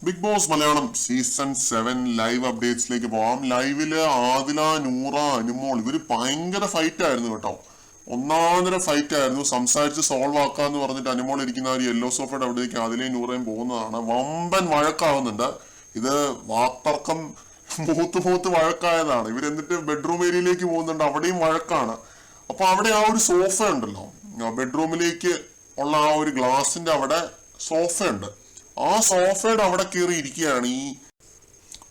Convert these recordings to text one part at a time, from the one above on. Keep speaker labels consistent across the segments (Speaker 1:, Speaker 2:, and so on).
Speaker 1: Big Boss Malayalam season 7 live അപ്ഡേറ്റ്സിലേക്ക് പോവാം. ലൈവില് ആദില, നൂറ, അനുമോൾ ഇവര് ഭയങ്കര ഫൈറ്റ് ആയിരുന്നു കേട്ടോ. ഒന്നാന്തര ഫൈറ്റ് ആയിരുന്നു. സംസാരിച്ച് സോൾവ് ആക്കാന്ന് പറഞ്ഞിട്ട് അനുമോൾ ഇരിക്കുന്ന ഒരു യെല്ലോ സോഫയുടെ അവിടേക്ക് ആദിലയും നൂറയും പോകുന്നതാണ്. വമ്പൻ വഴക്കാവുന്നുണ്ട്. ഇത് വാക്തർക്കം മൂത്ത് വഴക്കായതാണ്. ഇവരെന്നിട്ട് ബെഡ്റൂം ഏരിയയിലേക്ക് പോകുന്നുണ്ട്. അവിടെയും വഴക്കാണ്. അപ്പൊ അവിടെ ആ ഒരു സോഫ ഉണ്ടല്ലോ, ബെഡ്റൂമിലേക്ക് ഉള്ള ആ ഒരു ഗ്ലാസിന്റെ അവിടെ സോഫ ഉണ്ട്. ആ സോഫയുടെ അവിടെ കയറി ഇരിക്കുകയാണ് ഈ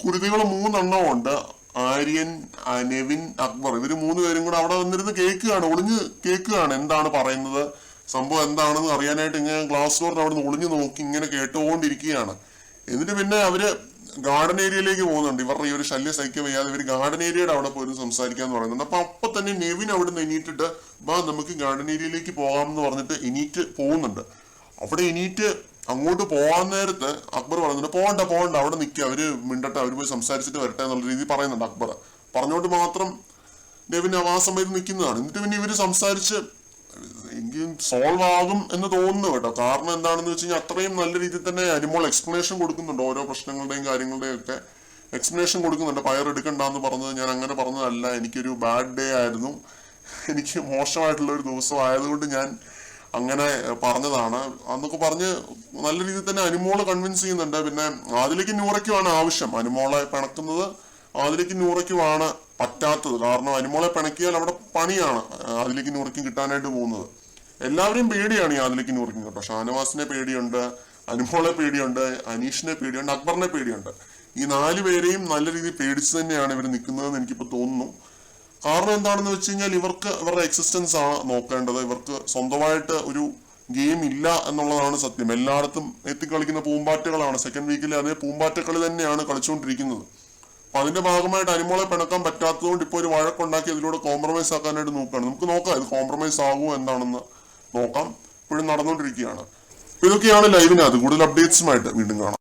Speaker 1: കുരുതികൾ 3 ഉണ്ട്. ആര്യൻ, നെവിൻ, അക്ബർ ഇവര് 3 പേരും കൂടെ അവിടെ വന്നിരുന്ന് കേൾക്കുകയാണ്, ഒളിഞ്ഞ് കേൾക്കുകയാണ് എന്താണ് പറയുന്നത്, സംഭവം എന്താണെന്ന് അറിയാനായിട്ട് ഇങ്ങനെ ഗ്ലാസ് ഡോറിന് അവിടെ നിന്ന് ഒളിഞ്ഞു നോക്കി ഇങ്ങനെ കേട്ടുകൊണ്ടിരിക്കുകയാണ്. എന്നിട്ട് പിന്നെ അവര് ഗാർഡൻ ഏരിയയിലേക്ക് പോകുന്നുണ്ട്. ഇവരുടെ ഈ ഒരു ശല്യം സഹിക്കാൻ വയ്യാതെ ഇവർ ഗാർഡൻ ഏരിയയുടെ അവിടെ പോലും സംസാരിക്കാന്ന് പറയുന്നുണ്ട്. അപ്പൊ തന്നെ നെവിൻ അവിടെ നിന്ന് എണീറ്റിട്ട് നമുക്ക് ഗാർഡൻ ഏരിയയിലേക്ക് പോകാമെന്ന് പറഞ്ഞിട്ട് എണീറ്റ് പോകുന്നുണ്ട്. അവിടെ എണീറ്റ് അങ്ങോട്ട് പോകാൻ നേരത്ത് അക്ബർ പറയുന്നുണ്ട് പോകണ്ട അവിടെ നിൽക്കുക, അവര് മിണ്ടട്ടെ, അവര് പോയി സംസാരിച്ചിട്ട് വരട്ടെ എന്നുള്ള രീതിയിൽ പറയുന്നുണ്ട്. അക്ബർ പറഞ്ഞോണ്ട് മാത്രം നെവിൻ ആ സമയത്ത് നിൽക്കുന്നതാണ്. എന്നിട്ട് പിന്നെ ഇവര് സംസാരിച്ച് എനിക്ക് സോൾവ് ആകും എന്ന് തോന്നുന്നു കേട്ടോ. കാരണം എന്താണെന്ന് വെച്ച് കഴിഞ്ഞാൽ അത്രയും നല്ല രീതിയിൽ തന്നെ അനുമോൾ എക്സ്പ്ലനേഷൻ കൊടുക്കുന്നുണ്ട്. ഓരോ പ്രശ്നങ്ങളുടെയും കാര്യങ്ങളുടെയും ഒക്കെ എക്സ്പ്ലനേഷൻ കൊടുക്കുന്നുണ്ട്. പയർ എടുക്കണ്ടെന്ന് പറഞ്ഞത് ഞാൻ അങ്ങനെ പറഞ്ഞതല്ല, എനിക്കൊരു ബാഡ് ഡേ ആയിരുന്നു, എനിക്ക് മോശമായിട്ടുള്ള ഒരു ദിവസം ആയതുകൊണ്ട് ഞാൻ അങ്ങനെ പറഞ്ഞതാണ് എന്നൊക്കെ പറഞ്ഞ് നല്ല രീതിയിൽ തന്നെ അനുമോള് കൺവിൻസ് ചെയ്യുന്നുണ്ട്. പിന്നെ ആദിലേക്ക് നൂറയ്ക്കുമാണ് ആവശ്യം. അനുമോളെ പിണക്കുന്നത് ആദിലേക്ക് നൂറയ്ക്കുമാണ് പറ്റാത്തത്. കാരണം അനുമോളെ പിണക്കിയാൽ അവിടെ പണിയാണ് ആദിലേക്ക് നൂറയ്ക്കും കിട്ടാനായിട്ട് പോകുന്നത്. എല്ലാവരെയും പേടിയാണ് ഈ ആദിലേക്ക് നൂറയ്ക്കും കേട്ടോ. ഷാനവാസിനെ പേടിയുണ്ട്, അനുമോളെ പേടിയുണ്ട്, അനീഷിനെ പേടിയുണ്ട്, അക്ബറിനെ പേടിയുണ്ട്. ഈ 4 പേരെയും നല്ല രീതിയിൽ പേടിച്ച് തന്നെയാണ് ഇവർ നിൽക്കുന്നതെന്ന് എനിക്കിപ്പോൾ തോന്നുന്നു. കാരണം എന്താണെന്ന് വെച്ച് കഴിഞ്ഞാൽ ഇവർക്ക് ഇവരുടെ എക്സിസ്റ്റൻസ് ആണ് നോക്കേണ്ടത്. ഇവർക്ക് സ്വന്തമായിട്ട് ഒരു ഗെയിം ഇല്ല എന്നുള്ളതാണ് സത്യം. എല്ലായിടത്തും എത്തിക്കളിക്കുന്ന പൂമ്പാറ്റകളാണ്. സെക്കൻഡ് വീക്കിൽ അതേ പൂമ്പാറ്റക്കളി തന്നെയാണ് കളിച്ചുകൊണ്ടിരിക്കുന്നത്. അപ്പൊ അതിന്റെ ഭാഗമായിട്ട് അനുമോളെ പിണക്കാൻ പറ്റാത്തതുകൊണ്ട് ഇപ്പോൾ ഒരു വഴക്കുണ്ടാക്കി അതിലൂടെ കോംപ്രമൈസ് ആക്കാനായിട്ട് നോക്കുകയാണ്. നമുക്ക് നോക്കാം ഇത് കോംപ്രമൈസ് ആകുമോ എന്താണെന്ന് നോക്കാം. ഇപ്പോഴും നടന്നുകൊണ്ടിരിക്കുകയാണ്. ഇതൊക്കെയാണ് ലൈവിനകത്ത്. കൂടുതൽ അപ്ഡേറ്റ്സുമായിട്ട് വീണ്ടും കാണാം.